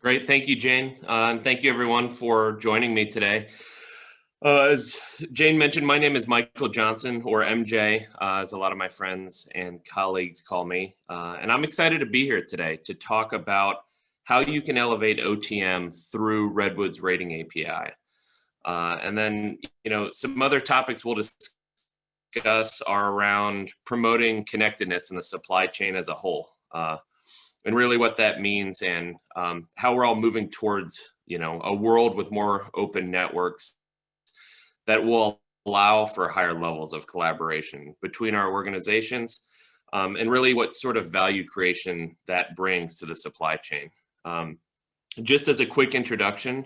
Great. Thank you, Jane. And thank you, everyone, for joining me today. As Jane mentioned, my name is Michael Johnson, or MJ, as a lot of my friends and colleagues call me. And I'm excited to be here today to talk about how you can elevate OTM through Redwood's Rating API. And then, some other topics we'll discuss are around promoting connectedness in the supply chain as a whole. And really what that means and how we're all moving towards, a world with more open networks that will allow for higher levels of collaboration between our organizations, and really what sort of value creation that brings to the supply chain. Just as a quick introduction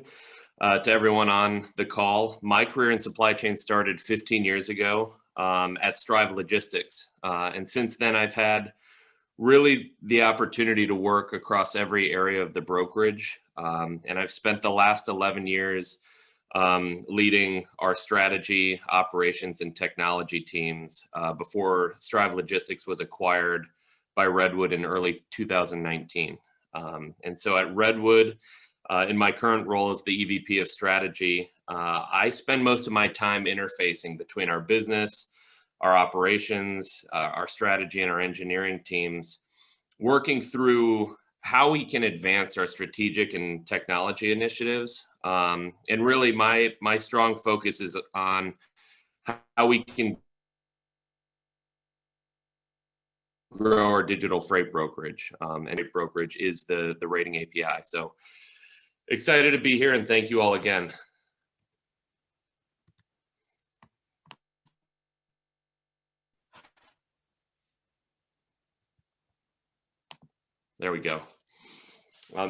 to everyone on the call, my career in supply chain started 15 years ago at Strive Logistics. And since then, I've had really the opportunity to work across every area of the brokerage. And I've spent the last 11 years leading our strategy, operations, and technology teams before Strive Logistics was acquired by Redwood in early 2019. And so at Redwood, in my current role as the EVP of strategy, I spend most of my time interfacing between our business, our operations, our strategy, and our engineering teams, working through how we can advance our strategic and technology initiatives. And really my strong focus is on how we can grow our digital freight brokerage. And brokerage is the rating API. So excited to be here and thank you all again. There we go.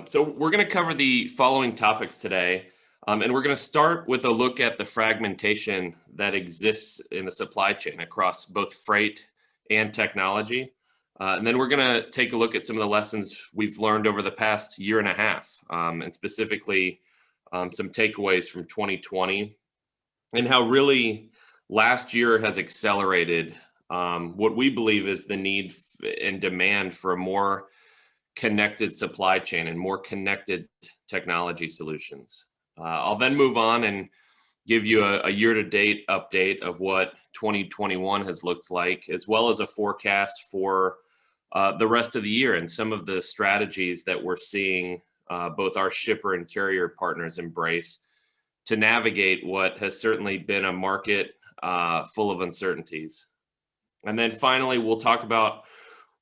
So we're going to cover the following topics today, and we're going to start with a look at the fragmentation that exists in the supply chain across both freight and technology. And then we're going to take a look at some of the lessons we've learned over the past year and a half, and specifically some takeaways from 2020 and how really last year has accelerated what we believe is the need and demand for a more connected supply chain and more connected technology solutions. I'll then move on and give you a year-to-date update of what 2021 has looked like, as well as a forecast for the rest of the year and some of the strategies that we're seeing both our shipper and carrier partners embrace to navigate what has certainly been a market full of uncertainties. And then finally, we'll talk about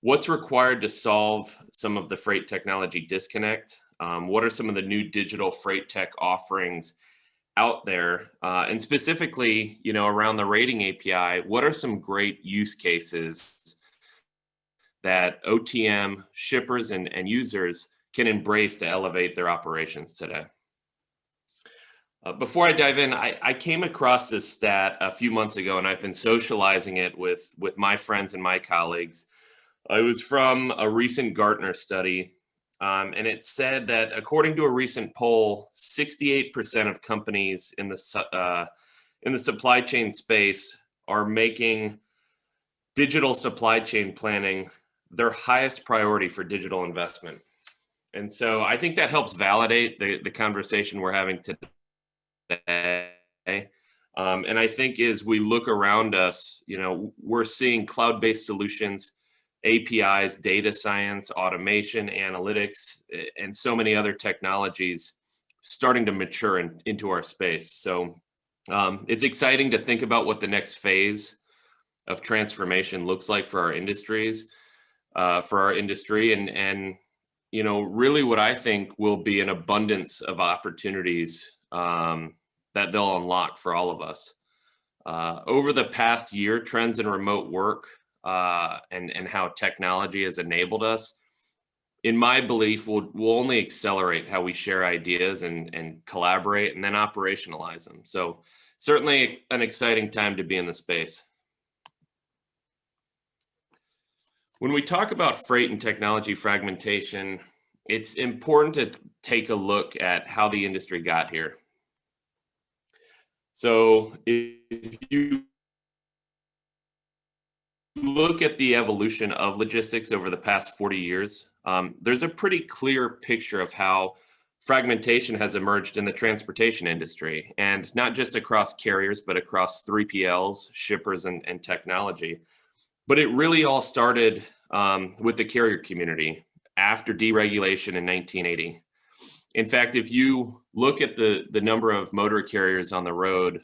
what's required to solve some of the freight technology disconnect. What are some of the new digital freight tech offerings out there? And specifically, around the rating API, what are some great use cases that OTM shippers and users can embrace to elevate their operations today? Before I dive in, I came across this stat a few months ago, and I've been socializing it with my friends and my colleagues. It was from a recent Gartner study, and it said that according to a recent poll, 68% of companies in the supply chain space are making digital supply chain planning their highest priority for digital investment. And so I think that helps validate the conversation we're having today. And I think as we look around us, we're seeing cloud-based solutions, APIs, data science, automation, analytics, and so many other technologies starting to mature into our space. So it's exciting to think about what the next phase of transformation looks like for our industries, and really what I think will be an abundance of opportunities that they'll unlock for all of us. Over the past year, trends in remote work and how technology has enabled us, in my belief, will only accelerate how we share ideas and collaborate and then operationalize them. So certainly an exciting time to be in the space. When we talk about freight and technology fragmentation, it's important to take a look at how the industry got here. So if you look at the evolution of logistics over the past 40 years, there's a pretty clear picture of how fragmentation has emerged in the transportation industry, and not just across carriers, but across 3PLs, shippers, and technology. But it really all started with the carrier community after deregulation in 1980. In fact, if you look at the number of motor carriers on the road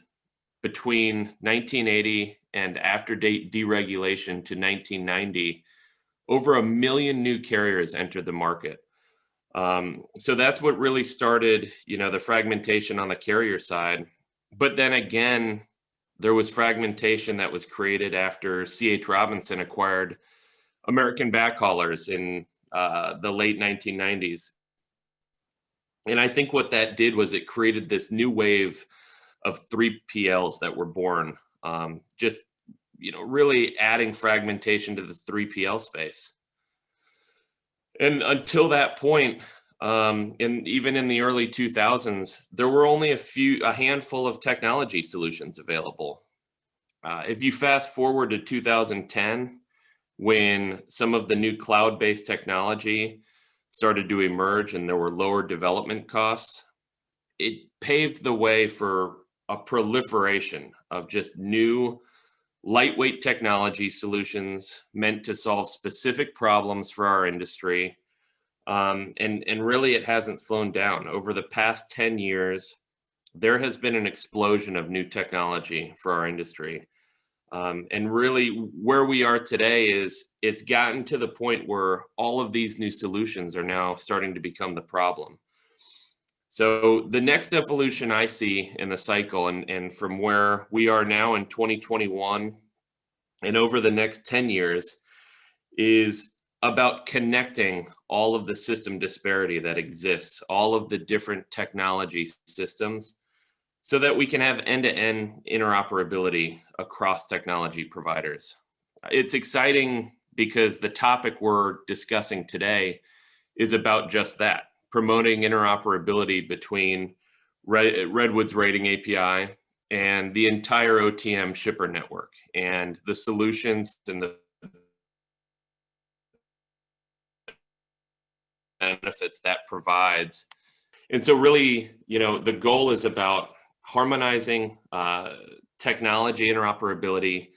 between 1980 and after deregulation to 1990, over 1 million new carriers entered the market. So that's what really started, the fragmentation on the carrier side. But then again, there was fragmentation that was created after C.H. Robinson acquired American backhaulers in the late 1990s. And I think what that did was it created this new wave of 3PLs that were born, just, really adding fragmentation to the 3PL space. And until that point, and even in the early 2000s, there were only a handful of technology solutions available. If you fast forward to 2010, when some of the new cloud-based technology started to emerge and there were lower development costs, it paved the way for a proliferation of just new lightweight technology solutions meant to solve specific problems for our industry. And really, it hasn't slowed down. Over the past 10 years, there has been an explosion of new technology for our industry. And really, where we are today is it's gotten to the point where all of these new solutions are now starting to become the problem. So the next evolution I see in the cycle, and from where we are now in 2021 and over the next 10 years, is about connecting all of the system disparity that exists, all of the different technology systems, so that we can have end-to-end interoperability across technology providers. It's exciting because the topic we're discussing today is about just that, promoting interoperability between Redwood's Rating API and the entire OTM shipper network, and the solutions and the benefits that provides. And so really, the goal is about harmonizing technology interoperability,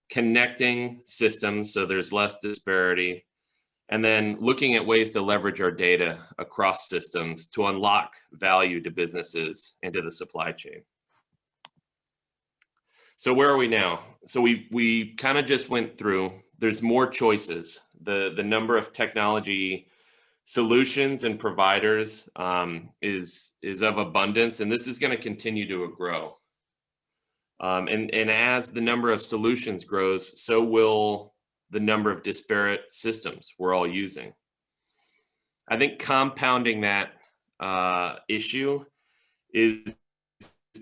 connecting systems so there's less disparity, and then looking at ways to leverage our data across systems to unlock value to businesses and to the supply chain. So where are we now? So we kind of just went through, there's more choices. The number of technology solutions and providers is of abundance, and this is going to continue to grow. And as the number of solutions grows, so will the number of disparate systems we're all using. I think compounding that issue is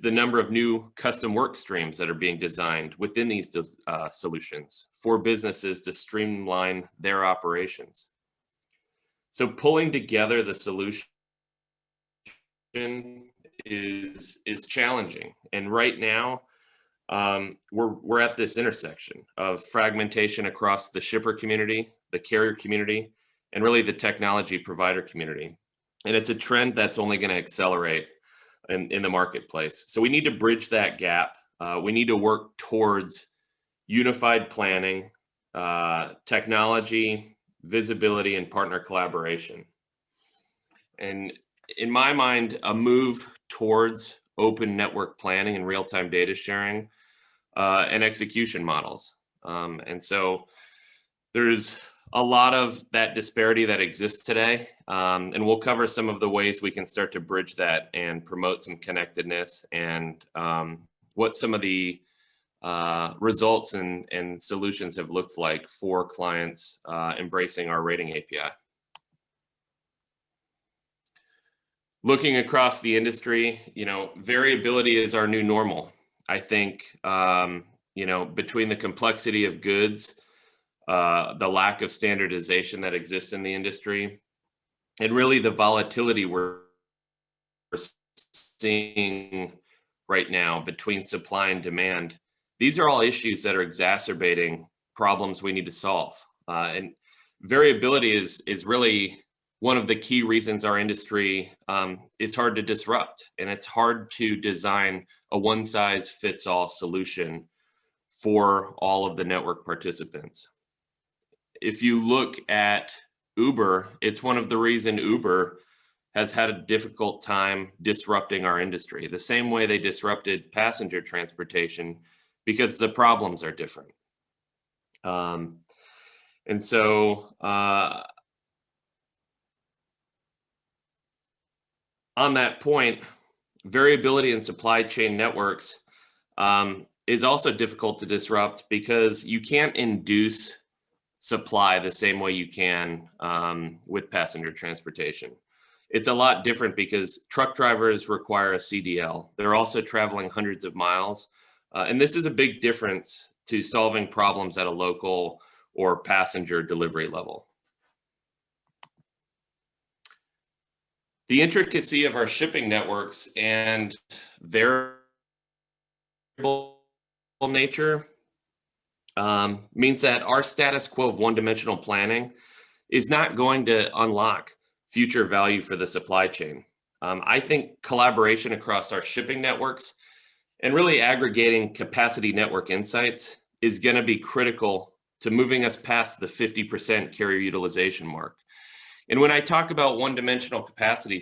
the number of new custom work streams that are being designed within these solutions for businesses to streamline their operations. So pulling together the solution is challenging. And right now, we're at this intersection of fragmentation across the shipper community, the carrier community, and really the technology provider community. And it's a trend that's only going to accelerate in the marketplace. So we need to bridge that gap. We need to work towards unified planning, technology, visibility, and partner collaboration. And in my mind, a move towards open network planning and real-time data sharing and execution models. And so there's a lot of that disparity that exists today. And we'll cover some of the ways we can start to bridge that and promote some connectedness, and what some of the results and solutions have looked like for clients embracing our rating API. Looking across the industry, variability is our new normal. I think, between the complexity of goods, the lack of standardization that exists in the industry, and really the volatility we're seeing right now between supply and demand, these are all issues that are exacerbating problems we need to solve. And variability is really one of the key reasons our industry is hard to disrupt, and it's hard to design a one-size-fits-all solution for all of the network participants. If you look at Uber, it's one of the reasons Uber has had a difficult time disrupting our industry, the same way they disrupted passenger transportation, because the problems are different. And so on that point, variability in supply chain networks is also difficult to disrupt because you can't induce supply the same way you can with passenger transportation. It's a lot different because truck drivers require a CDL. They're also traveling hundreds of miles. And this is a big difference to solving problems at a local or passenger delivery level. The intricacy of our shipping networks and variable nature means that our status quo of one-dimensional planning is not going to unlock future value for the supply chain. I think collaboration across our shipping networks and really aggregating capacity network insights is going to be critical to moving us past the 50% carrier utilization mark. And when I talk about one-dimensional capacity,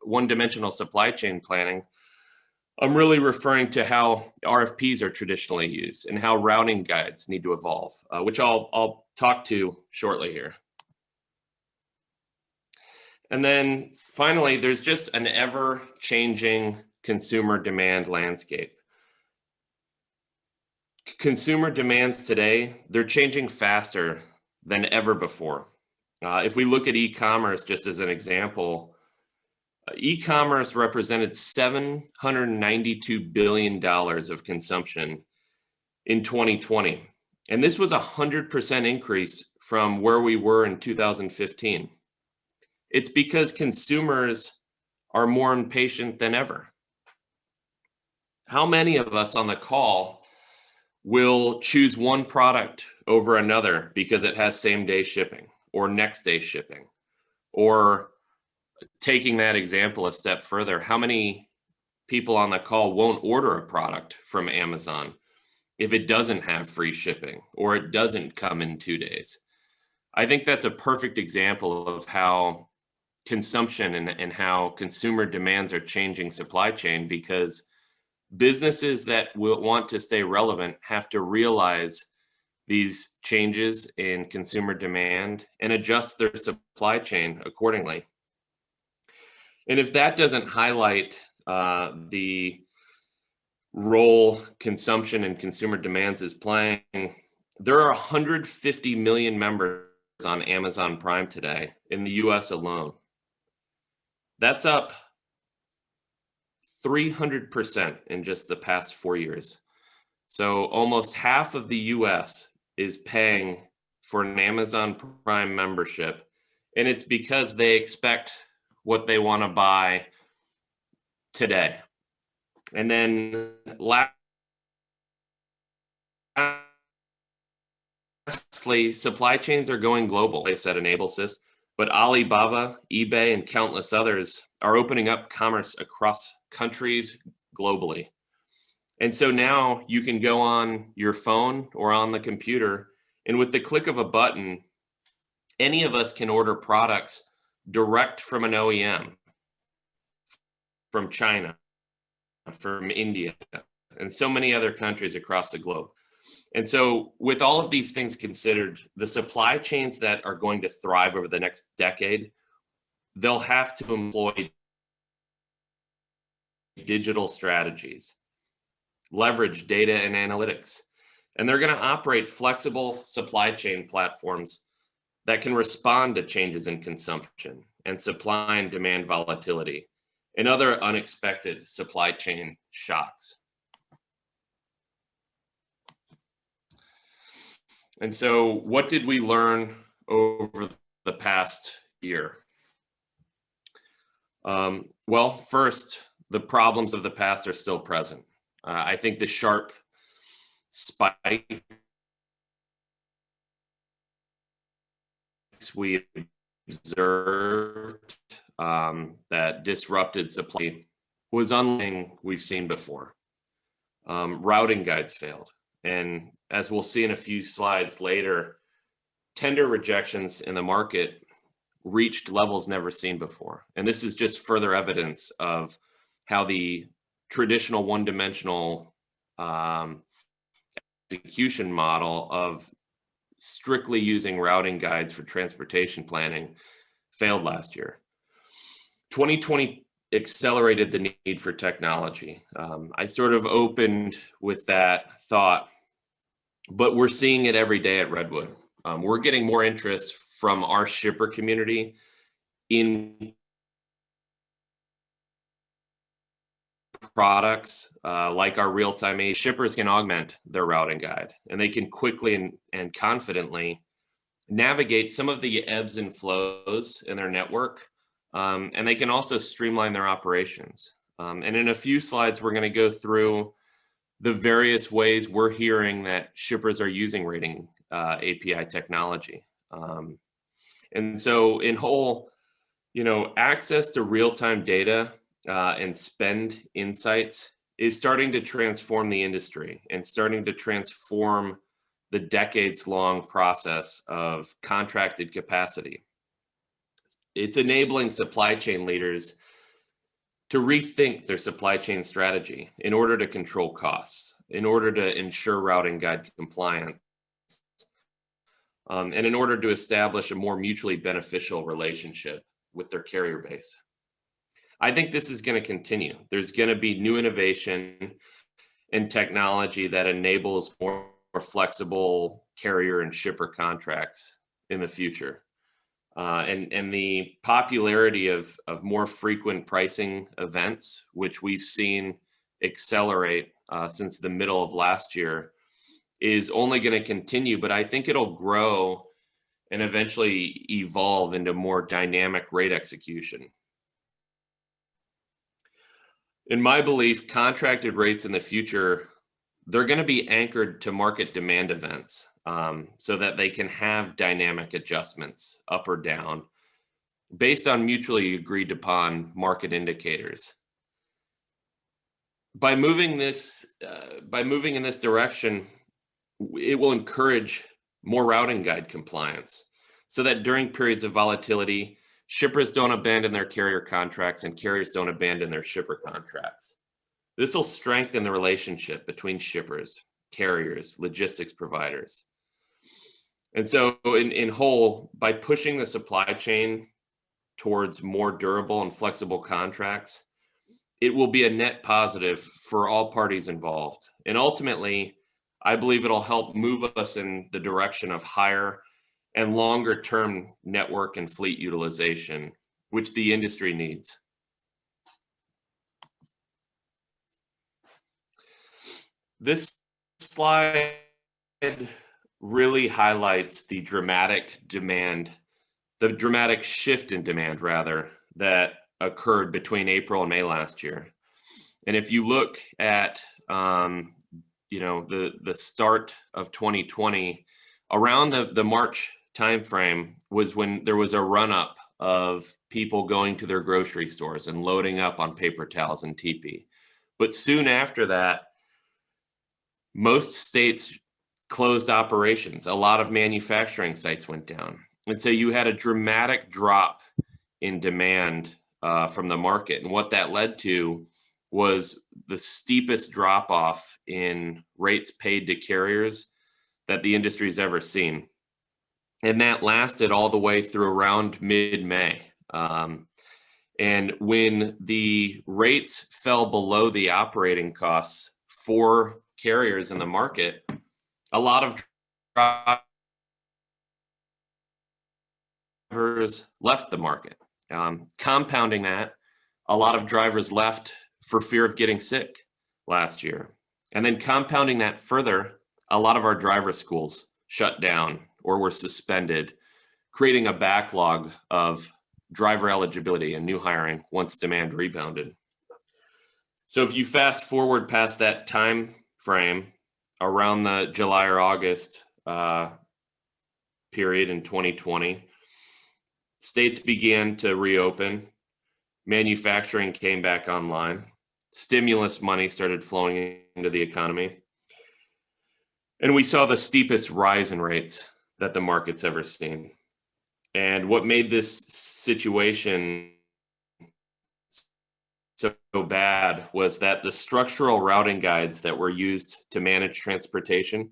one-dimensional supply chain planning, I'm really referring to how RFPs are traditionally used and how routing guides need to evolve, which I'll talk to shortly here. And then finally, there's just an ever-changing consumer demand landscape. Consumer demands today, they're changing faster than ever before. If we look at e-commerce just as an example, e-commerce represented $792 billion of consumption in 2020. And this was a 100% increase from where we were in 2015. It's because consumers are more impatient than ever. How many of us on the call will choose one product over another because it has same-day shipping or next-day shipping? Or taking that example a step further, how many people on the call won't order a product from Amazon if it doesn't have free shipping or it doesn't come in 2 days? I think that's a perfect example of how consumption and how consumer demands are changing supply chain, because businesses that will want to stay relevant have to realize these changes in consumer demand and adjust their supply chain accordingly. And if that doesn't highlight the role consumption and consumer demands is playing, there are 150 million members on Amazon Prime today in the US alone. That's up 300% in just the past 4 years. So almost half of the US is paying for an Amazon Prime membership, and it's because they expect what they want to buy today. And then lastly, supply chains are going global. They said enables this, but Alibaba, eBay, and countless others are opening up commerce across countries globally. And so now you can go on your phone or on the computer, and with the click of a button, any of us can order products direct from an OEM, from China, from India, and so many other countries across the globe. And so with all of these things considered, the supply chains that are going to thrive over the next decade, they'll have to employ digital strategies, leverage data and analytics, and they're going to operate flexible supply chain platforms that can respond to changes in consumption and supply and demand volatility and other unexpected supply chain shocks. And so what did we learn over the past year? Well, first, the problems of the past are still present. I think the sharp spike we observed that disrupted supply was unlike we've seen before. Routing guides failed. And as we'll see in a few slides later, tender rejections in the market reached levels never seen before. And this is just further evidence of how the traditional one-dimensional execution model of strictly using routing guides for transportation planning failed last year. 2020 accelerated the need for technology. I sort of opened with that thought, but we're seeing it every day at Redwood. We're getting more interest from our shipper community in products like our real-time API. Shippers can augment their routing guide, and they can quickly and confidently navigate some of the ebbs and flows in their network, and they can also streamline their operations. And in a few slides, we're going to go through the various ways we're hearing that shippers are using rating API technology. And so in whole, access to real-time data and spend insights is starting to transform the industry and starting to transform the decades-long process of contracted capacity. It's enabling supply chain leaders to rethink their supply chain strategy in order to control costs, in order to ensure routing guide compliance, and in order to establish a more mutually beneficial relationship with their carrier base. I think this is going to continue. There's going to be new innovation and technology that enables more flexible carrier and shipper contracts in the future. And the popularity of more frequent pricing events, which we've seen accelerate since the middle of last year, is only going to continue, but I think it'll grow and eventually evolve into more dynamic rate execution. In my belief, contracted rates in the future, they're going to be anchored to market demand events so that they can have dynamic adjustments up or down based on mutually agreed upon market indicators. By moving in this direction, it will encourage more routing guide compliance so that during periods of volatility, shippers don't abandon their carrier contracts and carriers don't abandon their shipper contracts. This will strengthen the relationship between shippers, carriers, logistics providers. And so in whole, by pushing the supply chain towards more durable and flexible contracts, it will be a net positive for all parties involved. And ultimately, I believe it'll help move us in the direction of higher and longer term network and fleet utilization, which the industry needs. This slide really highlights the dramatic shift in demand rather, that occurred between April and May last year. And if you look at the start of 2020, around the March timeframe was when there was a run up of people going to their grocery stores and loading up on paper towels and TP. But soon after that, most states closed operations. A lot of manufacturing sites went down. And so you had a dramatic drop in demand from the market. And what that led to was the steepest drop off in rates paid to carriers that the industry's ever seen. And that lasted all the way through around mid-May. And when the rates fell below the operating costs for carriers in the market, a lot of drivers left the market. Compounding that, a lot of drivers left for fear of getting sick last year. And then compounding that further, a lot of our driver schools shut down or were suspended, creating a backlog of driver eligibility and new hiring once demand rebounded. So if you fast forward past that time frame, around the July or August period in 2020, states began to reopen, manufacturing came back online, stimulus money started flowing into the economy, and we saw the steepest rise in rates that the market's ever seen. And what made this situation so bad was that the structural routing guides that were used to manage transportation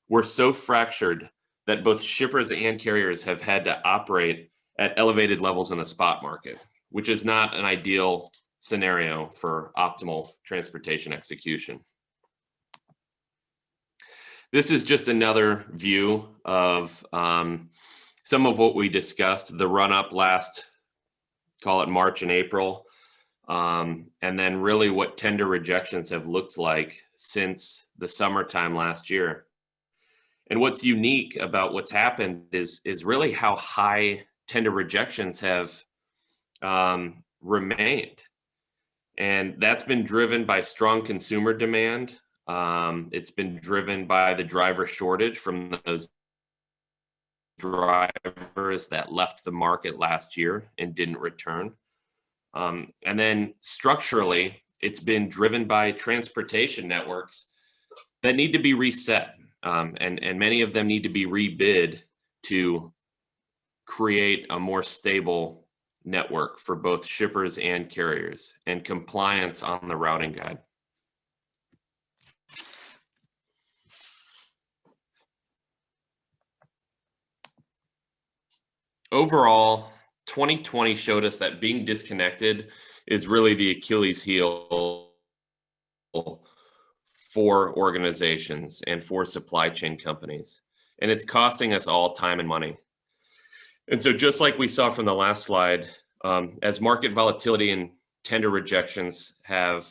were so fractured that both shippers and carriers have had to operate at elevated levels in the spot market, which is not an ideal scenario for optimal transportation execution. This is just another view of some of what we discussed, the run up last, call it March and April, and then really what tender rejections have looked like since the summertime last year. And what's unique about what's happened is really how high tender rejections have remained. And that's been driven by strong consumer demand. It's been driven by the driver shortage from those drivers that left the market last year and didn't return. And then structurally, it's been driven by transportation networks that need to be reset. And many of them need to be rebid to create a more stable network for both shippers and carriers and compliance on the routing guide. Overall, 2020 showed us that being disconnected is really the Achilles heel for organizations and for supply chain companies. And it's costing us all time and money. And so just like we saw from the last slide, as market volatility and tender rejections have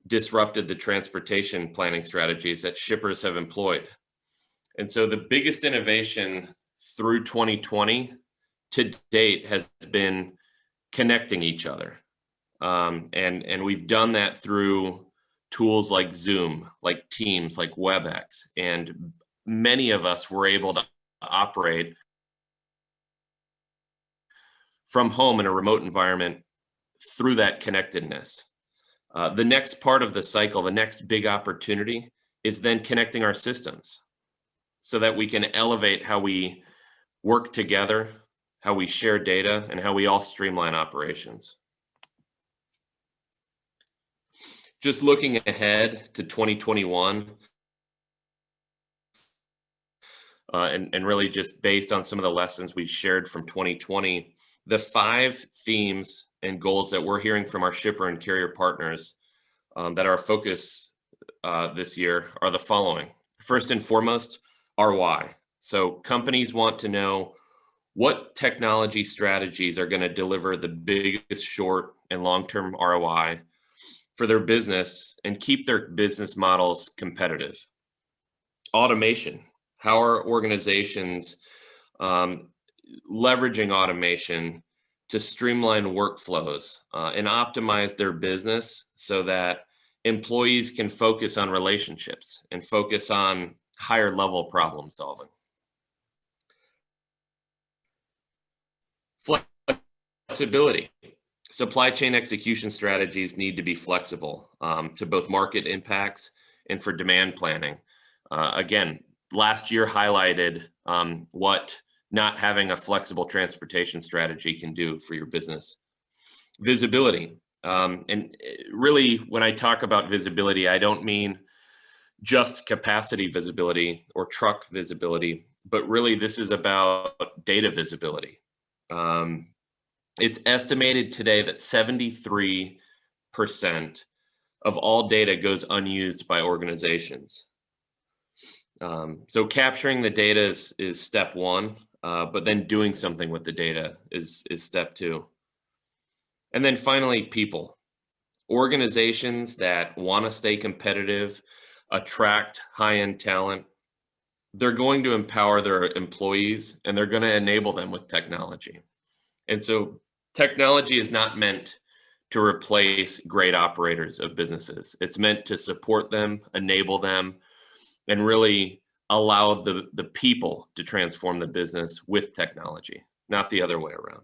disrupted the transportation planning strategies that shippers have employed. And so the biggest innovation through 2020 to date has been connecting each other. And we've done that through tools like Zoom, like Teams, like WebEx, and many of us were able to operate from home in a remote environment through that connectedness. The next part of the cycle, the next big opportunity is then connecting our systems so that we can elevate how we work together, how we share data, and how we all streamline operations. Just looking ahead to 2021, and really just based on some of the lessons we've shared from 2020, the 5 themes and goals that we're hearing from our shipper and carrier partners that are our focus this year are the following. First and foremost, ROI. So companies want to know what technology strategies are going to deliver the biggest short and long-term ROI for their business and keep their business models competitive. Automation. How are organizations leveraging automation to streamline workflows and optimize their business so that employees can focus on relationships and focus on higher level problem solving? Flexibility. Supply chain execution strategies need to be flexible to both market impacts and for demand planning. Again, last year highlighted what not having a flexible transportation strategy can do for your business. Visibility. And really, when I talk about visibility, I don't mean just capacity visibility or truck visibility, but really this is about data visibility. It's estimated today that 73% of all data goes unused by organizations. So capturing the data is step one, but then doing something with the data is step two. And then finally, people. Organizations that want to stay competitive, attract high-end talent, they're going to empower their employees and they're going to enable them with technology. And so technology is not meant to replace great operators of businesses. It's meant to support them, enable them, and really allow the people to transform the business with technology, not the other way around.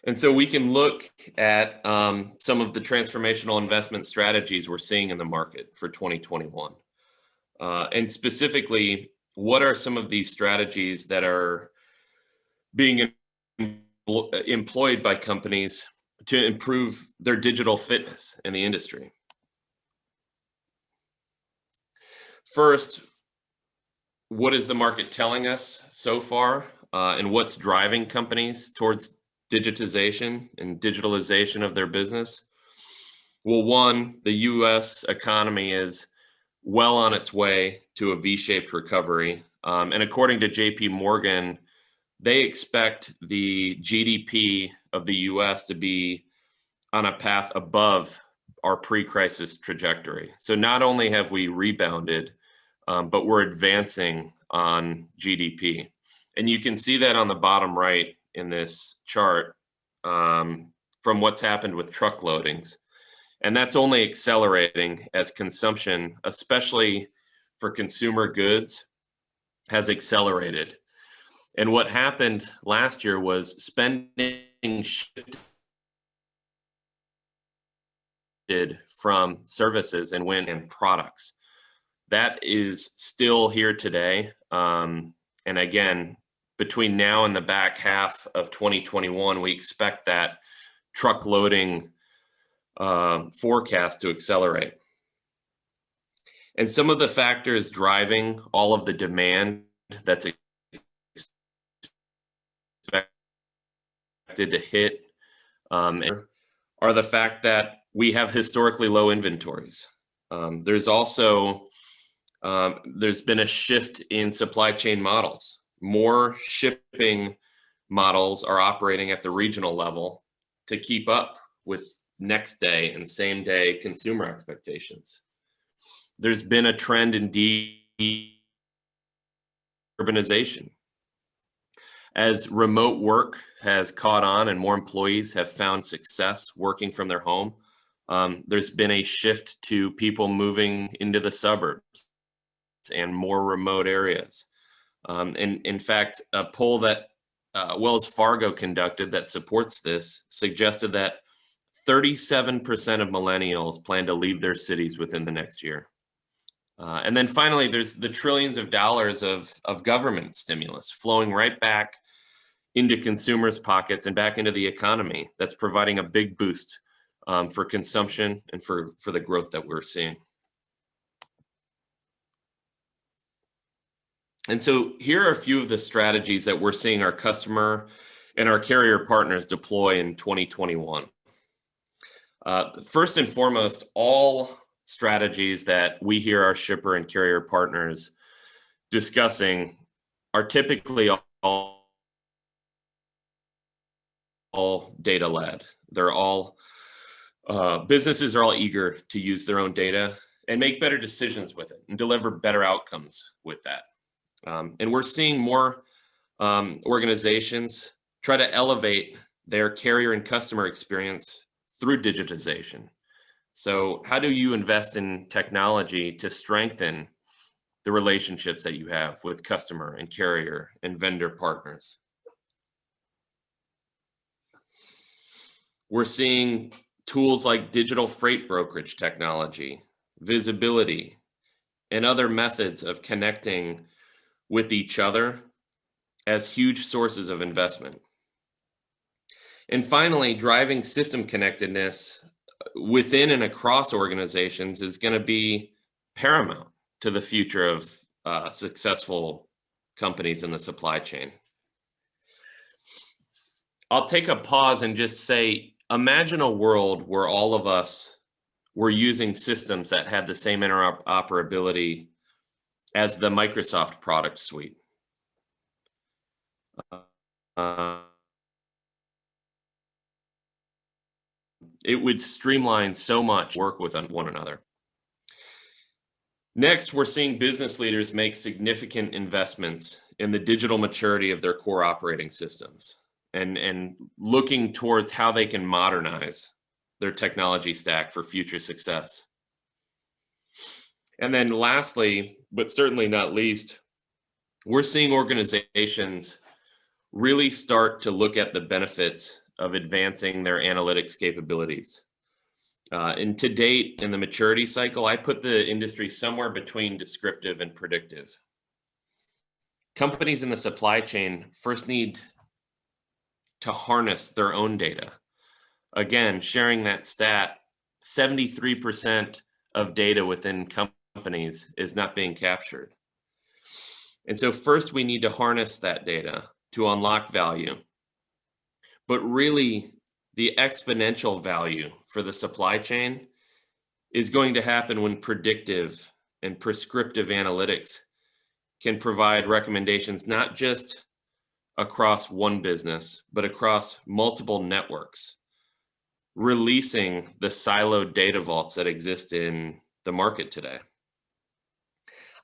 And so we can look at some of the transformational investment strategies we're seeing in the market for 2021. And specifically, what are some of these strategies that are being employed by companies to improve their digital fitness in the industry? First, what is the market telling us so far, and what's driving companies towards digitization and digitalization of their business? Well, one, the US economy is well on its way to a V-shaped recovery. And according to JP Morgan, they expect the GDP of the US to be on a path above our pre-crisis trajectory. So not only have we rebounded, but we're advancing on GDP. And you can see that on the bottom right in this chart, from what's happened with truck loadings. And that's only accelerating as consumption, especially for consumer goods, has accelerated. And what happened last year was spending shifted from services and went in products. That is still here today. And again, between now and the back half of 2021, we expect that truck loading forecast to accelerate. And some of the factors driving all of the demand that's expected to hit are the fact that we have historically low inventories. There's also there's been a shift in supply chain models. More shipping models are operating at the regional level to keep up with next day and same day consumer expectations. There's been a trend in urbanization. As remote work has caught on and more employees have found success working from their home, there's been a shift to people moving into the suburbs and more remote areas. And in fact, a poll that Wells Fargo conducted that supports this suggested that 37% of millennials plan to leave their cities within the next year. And then finally, there's the trillions of dollars of government stimulus flowing right back into consumers' pockets and back into the economy. That's providing a big boost for consumption and for the growth that we're seeing. And so here are a few of the strategies that we're seeing our customer and our carrier partners deploy in 2021. First and foremost, all strategies that we hear our shipper and carrier partners discussing are typically all data led. They're all businesses are all eager to use their own data and make better decisions with it and deliver better outcomes with that. And we're seeing more organizations try to elevate their carrier and customer experience through digitization. So how do you invest in technology to strengthen the relationships that you have with customer and carrier and vendor partners? We're seeing tools like digital freight brokerage technology, visibility, and other methods of connecting with each other as huge sources of investment. And finally, driving system connectedness within and across organizations is going to be paramount to the future of successful companies in the supply chain. I'll take a pause and just say, imagine a world where all of us were using systems that had the same interoperability as the Microsoft product suite. It would streamline so much work with one another. Next, we're seeing business leaders make significant investments in the digital maturity of their core operating systems and looking towards how they can modernize their technology stack for future success. And then lastly, but certainly not least, we're seeing organizations really start to look at the benefits of advancing their analytics capabilities. And to date, in the maturity cycle, I put the industry somewhere between descriptive and predictive. Companies in the supply chain first need to harness their own data. Again, sharing that stat, 73% of data within companies is not being captured. And so first we need to harness that data to unlock value. But really, the exponential value for the supply chain is going to happen when predictive and prescriptive analytics can provide recommendations not just across one business, but across multiple networks, releasing the siloed data vaults that exist in the market today.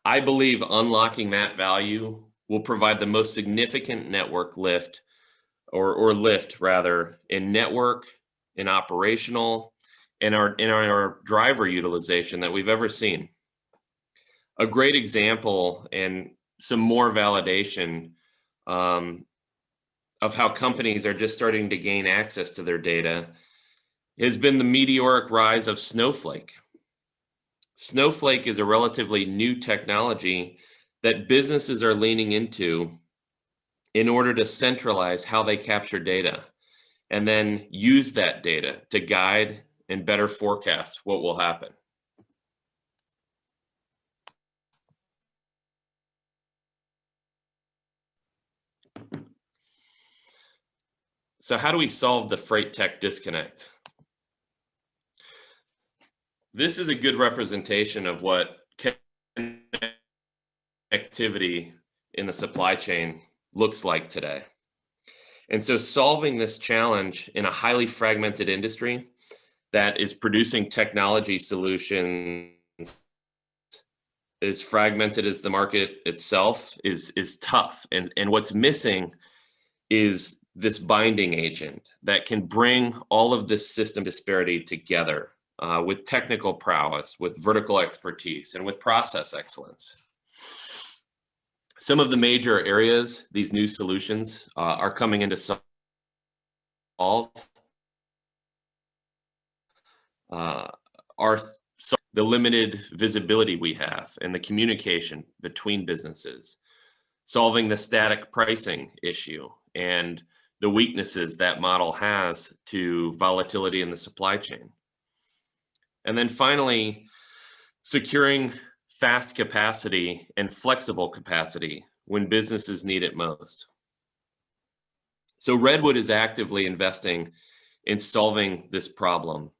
I believe unlocking that value will provide the most significant network lift or lift rather in network, in operational, in our driver utilization that we've ever seen. A great example and some more validation of how companies are just starting to gain access to their data has been the meteoric rise of Snowflake. Snowflake is a relatively new technology that businesses are leaning into in order to centralize how they capture data and then use that data to guide and better forecast what will happen. So how do we solve the freight tech disconnect? This is a good representation of what connectivity in the supply chain looks like today. And so solving this challenge in a highly fragmented industry that is producing technology solutions as fragmented as the market itself is tough. And what's missing is this binding agent that can bring all of this system disparity together with technical prowess, with vertical expertise, and with process excellence. Some of the major areas these new solutions are coming into solve are the limited visibility we have and the communication between businesses, solving the static pricing issue and the weaknesses that model has to volatility in the supply chain. And then finally, securing fast capacity and flexible capacity when businesses need it most. So Redwood is actively investing in solving this problem,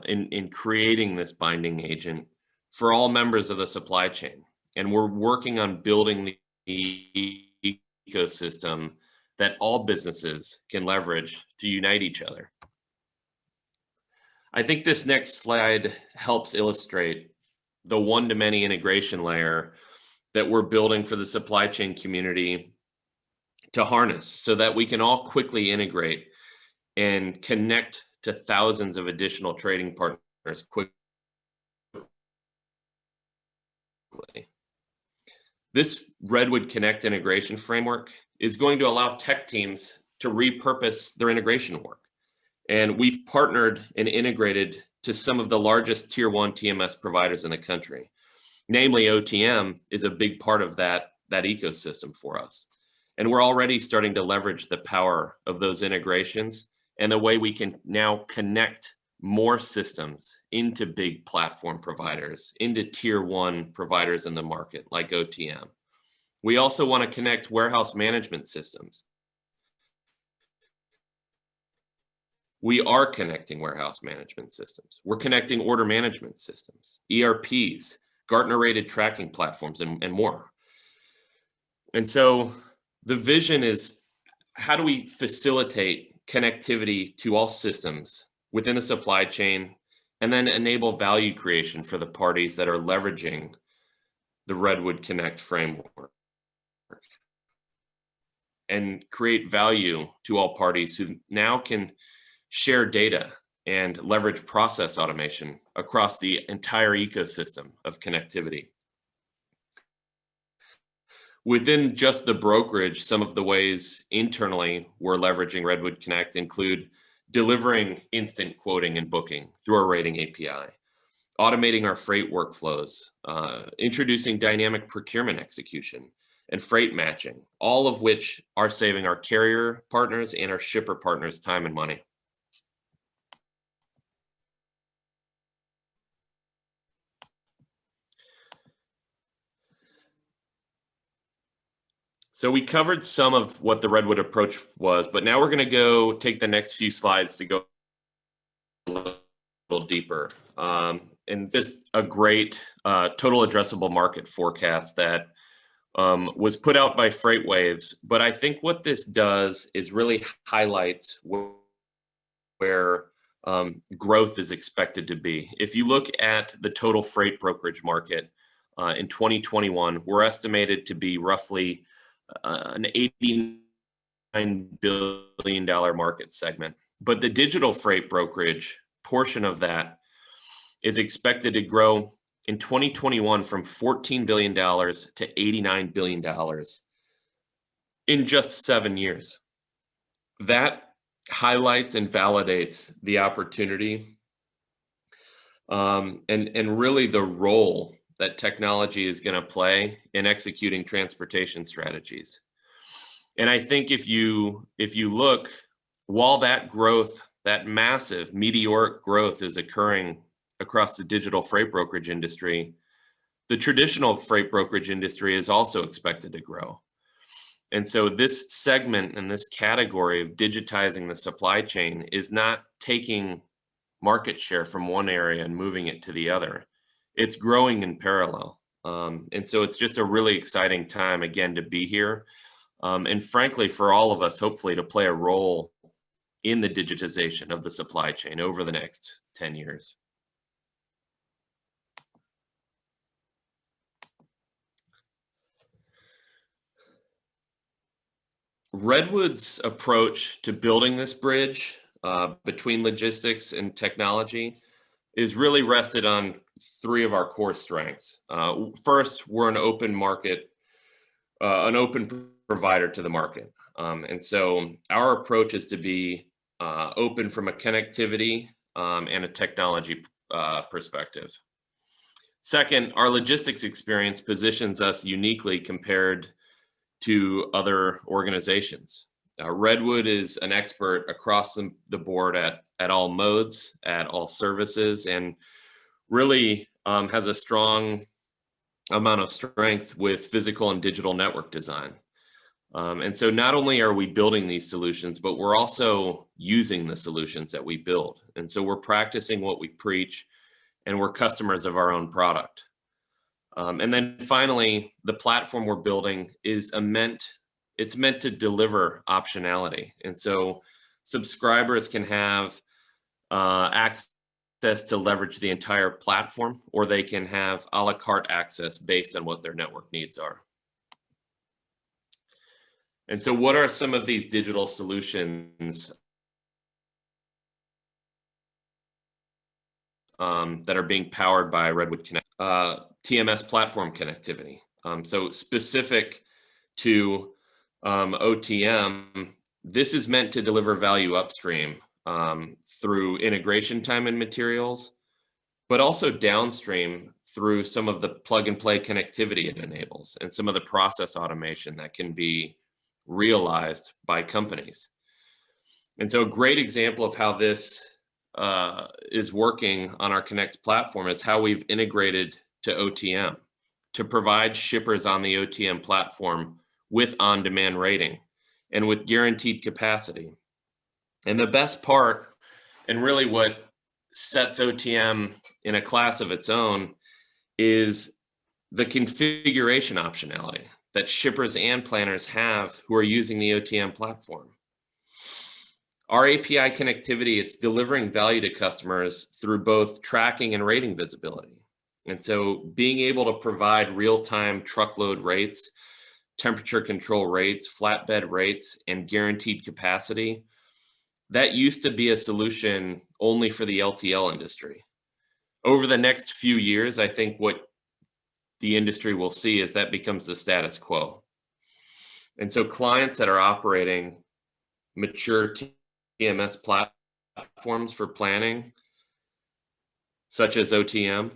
in creating this binding agent for all members of the supply chain. And we're working on building the ecosystem that all businesses can leverage to unite each other. I think this next slide helps illustrate the one-to-many integration layer that we're building for the supply chain community to harness so that we can all quickly integrate and connect to thousands of additional trading partners quickly. This Redwood Connect integration framework is going to allow tech teams to repurpose their integration work. And we've partnered and integrated to some of the largest tier 1 TMS providers in the country. Namely, OTM is a big part of that ecosystem for us. And we're already starting to leverage the power of those integrations and the way we can now connect more systems into big platform providers, into tier 1 providers in the market like OTM. We also want to connect warehouse management systems. We are connecting warehouse management systems. We're connecting order management systems, ERPs, Gartner-rated tracking platforms, and more. And so the vision is, how do we facilitate connectivity to all systems within the supply chain and then enable value creation for the parties that are leveraging the Redwood Connect framework and create value to all parties who now can share data and leverage process automation across the entire ecosystem of connectivity. Within just the brokerage, some of the ways internally we're leveraging Redwood Connect include delivering instant quoting and booking through our rating API, automating our freight workflows, introducing dynamic procurement execution, and freight matching, all of which are saving our carrier partners and our shipper partners time and money. So we covered some of what the Redwood approach was, but now we're going to go take the next few slides to go a little deeper. And just a great total addressable market forecast that was put out by FreightWaves. But I think what this does is really highlights where growth is expected to be. If you look at the total freight brokerage market in 2021, we're estimated to be roughly an $89 billion market segment. But the digital freight brokerage portion of that is expected to grow in 2021 from $14 billion to $89 billion in just 7 years. That highlights and validates the opportunity and really the role that technology is going to play in executing transportation strategies. And I think if you look, while that growth, that massive meteoric growth is occurring across the digital freight brokerage industry, the traditional freight brokerage industry is also expected to grow. And so this segment and this category of digitizing the supply chain is not taking market share from one area and moving it to the other. It's growing in parallel. And so it's just a really exciting time, again, to be here. And frankly, for all of us, hopefully, to play a role in the digitization of the supply chain over the next 10 years. Redwood's approach to building this bridge between logistics and technology is really rested on 3 of our core strengths. First, we're an open market, an open provider to the market. And so our approach is to be open from a connectivity and a technology perspective. Second, our logistics experience positions us uniquely compared to other organizations. Redwood is an expert across the board at all modes, at all services, and really has a strong amount of strength with physical and digital network design. And so not only are we building these solutions, but we're also using the solutions that we build. And so we're practicing what we preach, and we're customers of our own product. And then finally, the platform we're building is meant to deliver optionality. And so subscribers can have access to leverage the entire platform, or they can have a la carte access based on what their network needs are. And so what are some of these digital solutions that are being powered by Redwood Connect? TMS platform connectivity. So specific to OTM, this is meant to deliver value upstream through integration time and materials, but also downstream through some of the plug and play connectivity it enables and some of the process automation that can be realized by companies. And so a great example of how this is working on our Connect platform is how we've integrated to OTM to provide shippers on the OTM platform with on-demand rating and with guaranteed capacity. And the best part, and really what sets OTM in a class of its own, is the configuration optionality that shippers and planners have who are using the OTM platform. Our API connectivity, it's delivering value to customers through both tracking and rating visibility. And so being able to provide real-time truckload rates, temperature control rates, flatbed rates, and guaranteed capacity, that used to be a solution only for the LTL industry. Over the next few years, I think what the industry will see is that becomes the status quo. And so clients that are operating mature TMS platforms for planning, such as OTM,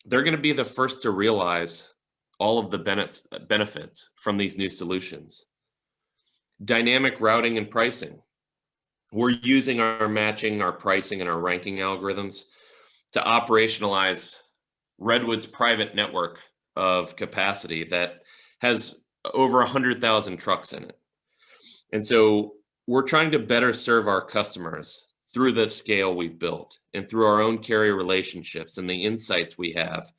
they're going to be the first to realize all of the benefits from these new solutions. Dynamic routing and pricing. We're using our matching, our pricing, and our ranking algorithms to operationalize Redwood's private network of capacity that has over 100,000 trucks in it. And so we're trying to better serve our customers through the scale we've built and through our own carrier relationships and the insights we have,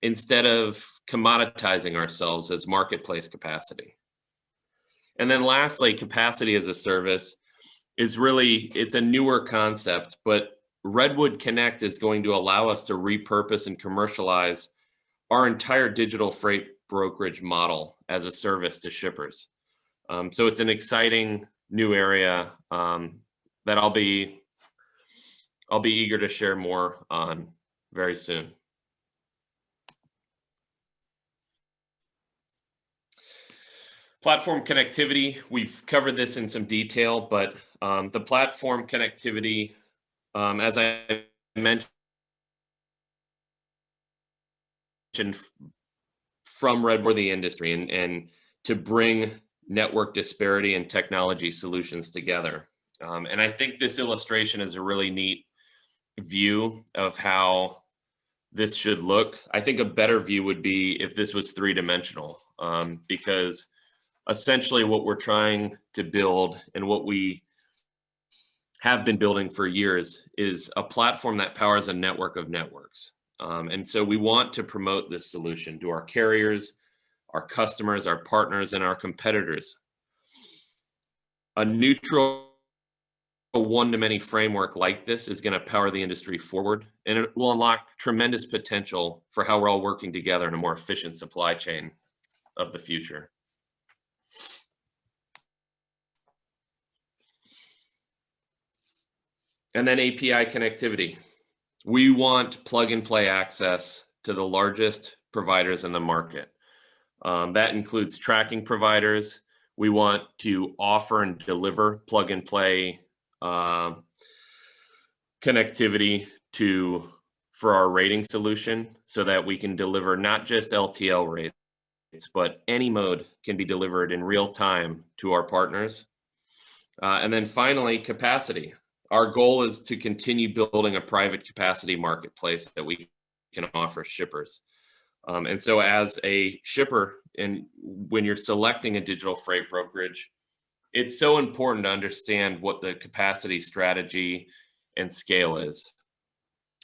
instead of commoditizing ourselves as marketplace capacity. And then lastly, capacity as a service is really, it's a newer concept, but Redwood Connect is going to allow us to repurpose and commercialize our entire digital freight brokerage model as a service to shippers. So it's an exciting new area that I'll be eager to share more on very soon. Platform connectivity, we've covered this in some detail, but the platform connectivity, as I mentioned, from Redwood the industry and to bring network disparity and technology solutions together. And I think this illustration is a really neat view of how this should look. I think a better view would be if this was three-dimensional, because essentially what we're trying to build and what we have been building for years is a platform that powers a network of networks. And so we want to promote this solution to our carriers, our customers, our partners, and our competitors. A neutral one-to-many framework like this is going to power the industry forward, and it will unlock tremendous potential for how we're all working together in a more efficient supply chain of the future. And then API connectivity. We want plug-and-play access to the largest providers in the market. That includes tracking providers. We want to offer and deliver plug-and-play connectivity for our rating solution so that we can deliver not just LTL rates, but any mode can be delivered in real time to our partners. And then finally, capacity. Our goal is to continue building a private capacity marketplace that we can offer shippers. And so as a shipper, and when you're selecting a digital freight brokerage, it's so important to understand what the capacity strategy and scale is.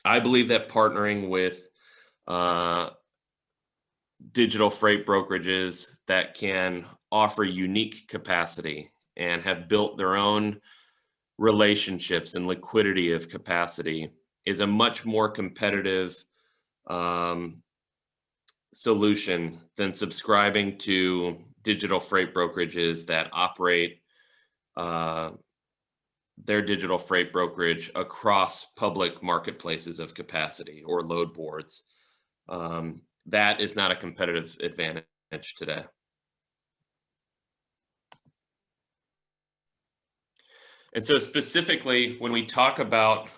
I believe that partnering with digital freight brokerages that can offer unique capacity and have built their own relationships and liquidity of capacity is a much more competitive solution than subscribing to digital freight brokerages that operate their digital freight brokerage across public marketplaces of capacity or load boards. That is not a competitive advantage today. And so specifically, when we talk about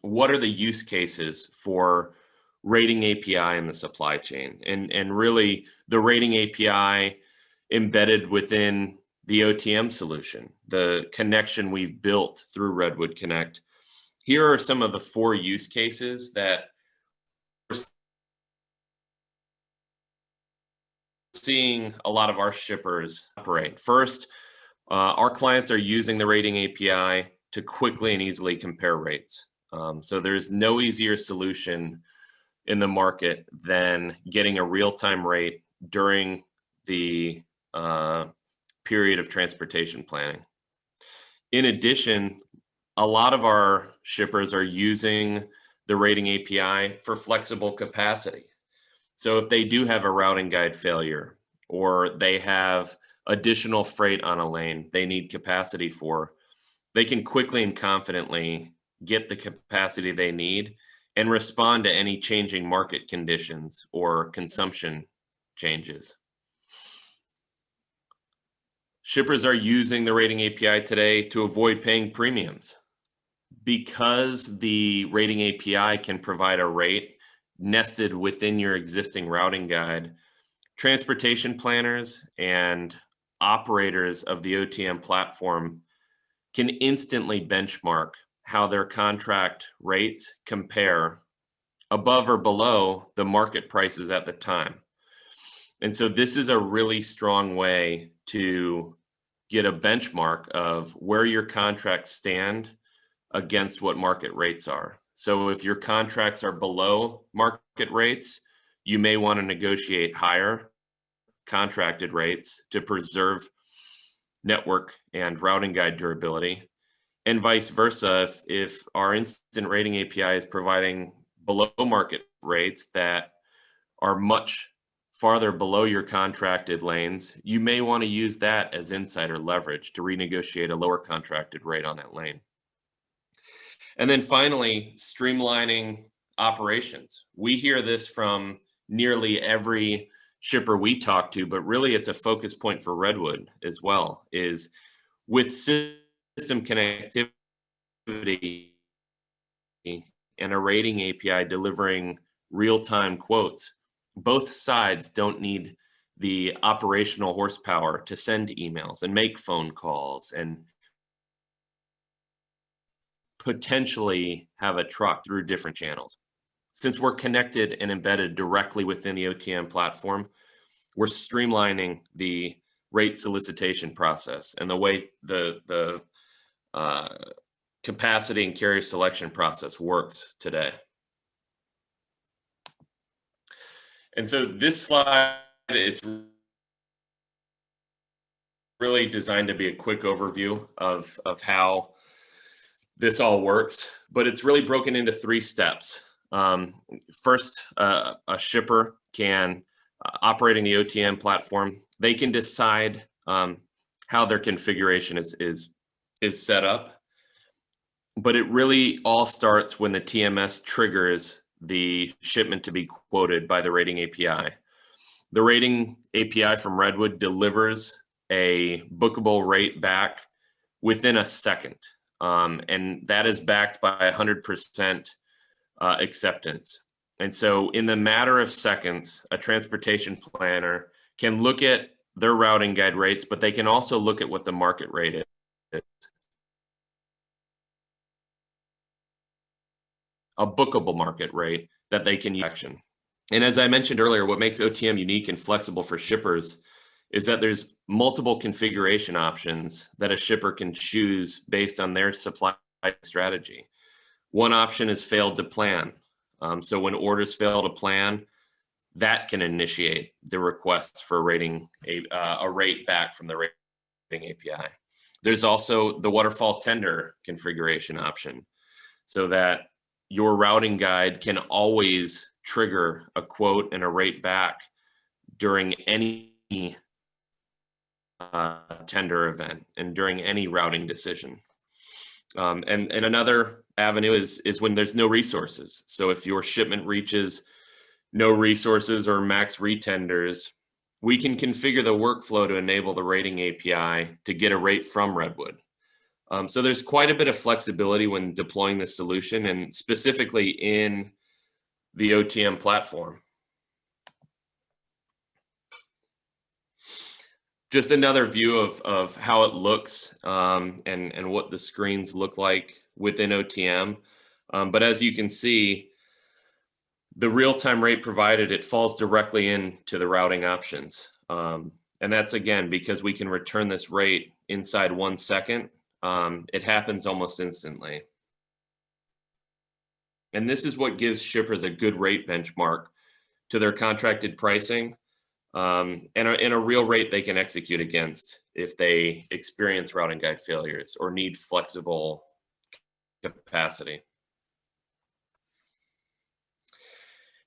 what are the use cases for rating API in the supply chain, and really the rating API embedded within the OTM solution, the connection we've built through Redwood Connect, here are some of the 4 use cases that we're seeing a lot of our shippers operate. First, our clients are using the rating API to quickly and easily compare rates. So there's no easier solution in the market than getting a real-time rate during the period of transportation planning. In addition, a lot of our shippers are using the rating API for flexible capacity. So if they do have a routing guide failure, or they have additional freight on a lane they need capacity for, they can quickly and confidently get the capacity they need and respond to any changing market conditions or consumption changes. Shippers are using the rating API today to avoid paying premiums. Because the rating API can provide a rate nested within your existing routing guide, transportation planners and operators of the OTM platform can instantly benchmark how their contract rates compare above or below the market prices at the time. And so this is a really strong way to get a benchmark of where your contracts stand against what market rates are. So if your contracts are below market rates, you may want to negotiate higher contracted rates to preserve network and routing guide durability. And vice versa, if our instant rating API is providing below market rates that are much farther below your contracted lanes, you may want to use that as insider leverage to renegotiate a lower contracted rate on that lane. And then finally, streamlining operations. We hear this from nearly every shipper we talk to, but really it's a focus point for Redwood as well, is with system connectivity and a rating API delivering real-time quotes, both sides don't need the operational horsepower to send emails and make phone calls and potentially have a truck through different channels. Since we're connected and embedded directly within the OTM platform, we're streamlining the rate solicitation process and the way the capacity and carrier selection process works today. And so this slide, it's really designed to be a quick overview of how this all works, but it's really broken into 3 steps. First, a shipper can, operating the OTM platform, they can decide how their configuration is set up, but it really all starts when the TMS triggers the shipment to be quoted by the rating API. The rating API from Redwood delivers a bookable rate back within a second. And that is backed by 100% acceptance. And so in the matter of seconds, a transportation planner can look at their routing guide rates, but they can also look at what the market rate is. A bookable market rate that they can use. And as I mentioned earlier, what makes OTM unique and flexible for shippers is that there's multiple configuration options that a shipper can choose based on their supply strategy. One option is failed to plan. So when orders fail to plan, that can initiate the request for rating a rate back from the rating API. There's also the waterfall tender configuration option, so that your routing guide can always trigger a quote and a rate back during any tender event and during any routing decision. And another avenue is when there's no resources. So if your shipment reaches no resources or max retenders, we can configure the workflow to enable the rating API to get a rate from Redwood. So there's quite a bit of flexibility when deploying this solution, and specifically in the OTM platform. Just another view of how it looks and what the screens look like within OTM. But as you can see, the real-time rate provided, it falls directly into the routing options. And that's, again, because we can return this rate inside 1 second. It happens almost instantly. And this is what gives shippers a good rate benchmark to their contracted pricing, and a real rate they can execute against if they experience routing guide failures or need flexible capacity.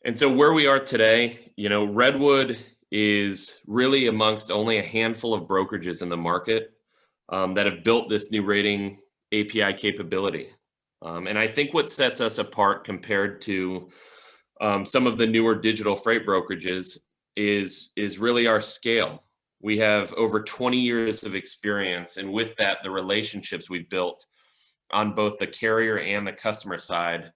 And so where we are today, Redwood is really amongst only a handful of brokerages in the market that have built this new rating API capability. And I think what sets us apart compared to some of the newer digital freight brokerages is really our scale. We have over 20 years of experience, and with that, the relationships we've built on both the carrier and the customer side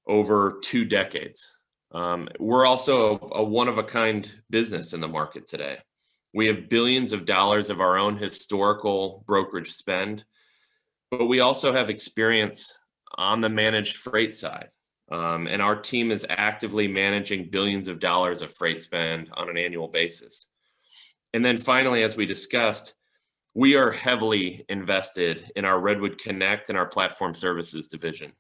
over 2 decades. We're also a one-of-a-kind business in the market today. We have billions of dollars of our own historical brokerage spend, but we also have experience on the managed freight side. And our team is actively managing billions of dollars of freight spend on an annual basis. And then finally, as we discussed, we are heavily invested in our Redwood Connect and our platform services division.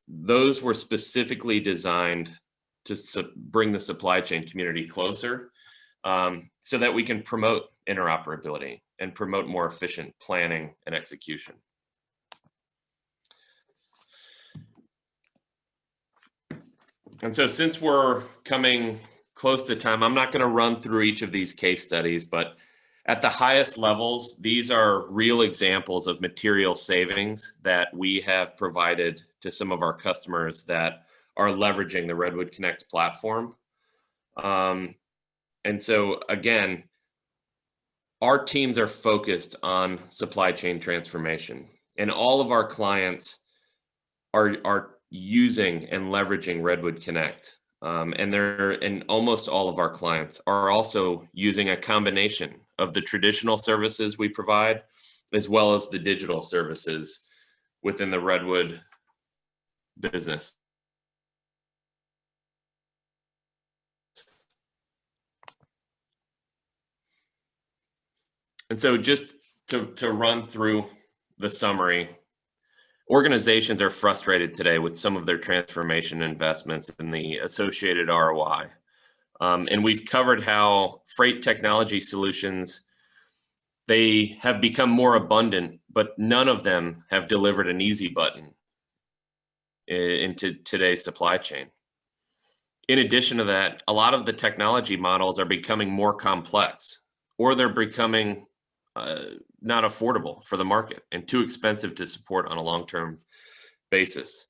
Those were specifically designed to bring the supply chain community closer, so that we can promote interoperability and promote more efficient planning and execution. And so since we're coming close to time, I'm not going to run through each of these case studies, but at the highest levels, these are real examples of material savings that we have provided to some of our customers that are leveraging the Redwood Connect platform. And so again, our teams are focused on supply chain transformation, and all of our clients are using and leveraging Redwood Connect. And almost all of our clients are also using a combination of the traditional services we provide, as well as the digital services within the Redwood business. And so just to run through the summary, organizations are frustrated today with some of their transformation investments and the associated ROI. And we've covered how freight technology solutions, they have become more abundant, but none of them have delivered an easy button into today's supply chain. In addition to that, a lot of the technology models are becoming more complex, or they're becoming not affordable for the market and too expensive to support on a long-term basis.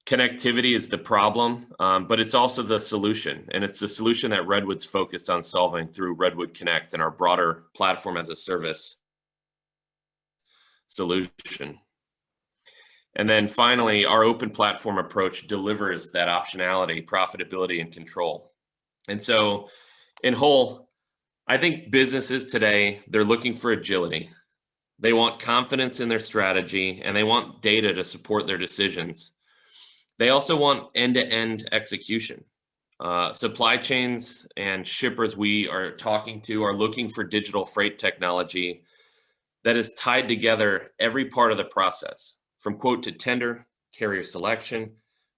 Connectivity is the problem, but it's also the solution. And it's the solution that Redwood's focused on solving through Redwood Connect and our broader platform as a service solution. And then finally, our open platform approach delivers that optionality, profitability, and control. And so in whole, I think businesses today, they're looking for agility. They want confidence in their strategy, and they want data to support their decisions. They also want end-to-end execution. Supply chains and shippers we are talking to are looking for digital freight technology that is tied together every part of the process, from quote to tender, carrier selection,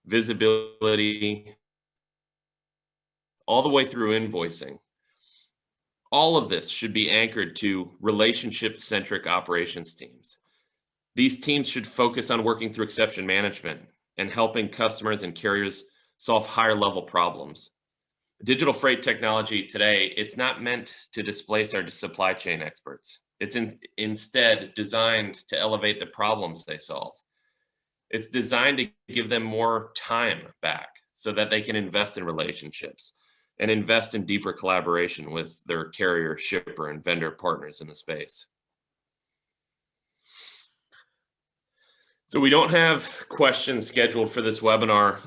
visibility, all the way through invoicing. All of this should be anchored to relationship-centric operations teams. These teams should focus on working through exception management and helping customers and carriers solve higher-level problems. Digital freight technology today, it's not meant to displace our supply chain experts. It's instead designed to elevate the problems they solve. It's designed to give them more time back so that they can invest in relationships and invest in deeper collaboration with their carrier, shipper, and vendor partners in the space. So we don't have questions scheduled for this webinar,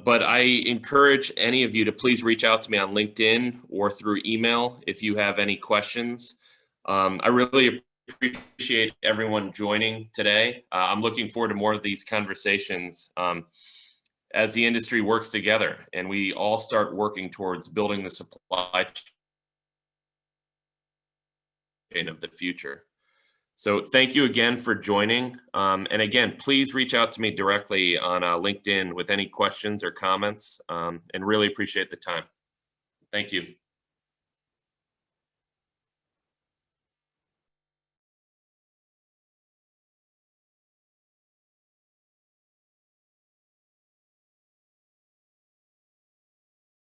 but I encourage any of you to please reach out to me on LinkedIn or through email if you have any questions. I really appreciate everyone joining today. I'm looking forward to more of these conversations as the industry works together and we all start working towards building the supply chain of the future. So thank you again for joining. And again, please reach out to me directly on LinkedIn with any questions or comments, and really appreciate the time. Thank you.